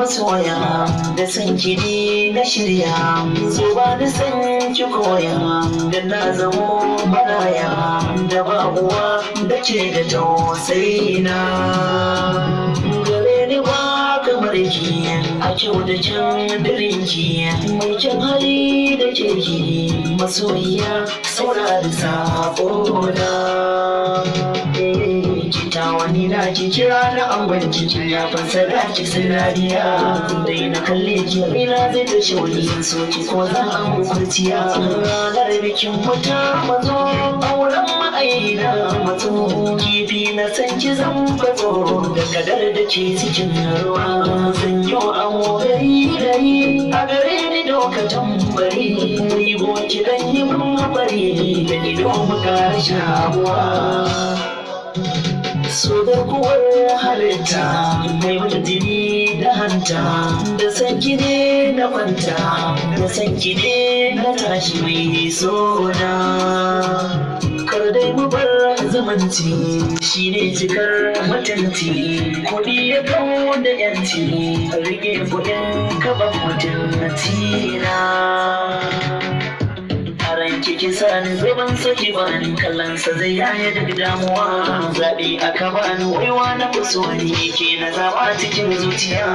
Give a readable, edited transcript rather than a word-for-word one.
masoya da san kiɗi na shirya so ba da san ki koya da na zamo maraya da ba uwa da ke da tausayi na gare ni ba kamar ki a kyau da kyan dirinki mai kyan hali da kirki masoyiya saurari saƙona wani na ki kira na angon ki ya fansara ki sinariya dai na kalle ki ina zai ta shauri so ki ko za a mun kurciya ranar bikin wata mazo auren ma'aina mazo kifi na san ki zan bazo da kadar da ke cikin ruwa zan yi amo gari a gare ni lokacin bari rigo ki dan yi mun bari da ido mu kara shabuwa so da kuwar halitta mai wata jini da hanta da sanki ne na kwanta da sanki ne na tashi mai sona kar dai mu bar zumunci shi ne cikar mutunci kuɗi ya kawo da yanci rike kuɗin kaban mutunci na kiki sani zuban saki bani kallonsa zai yaya duk damuwa zaɓi aka bani waiwa na kusa wani ke na zaba cikin zuciya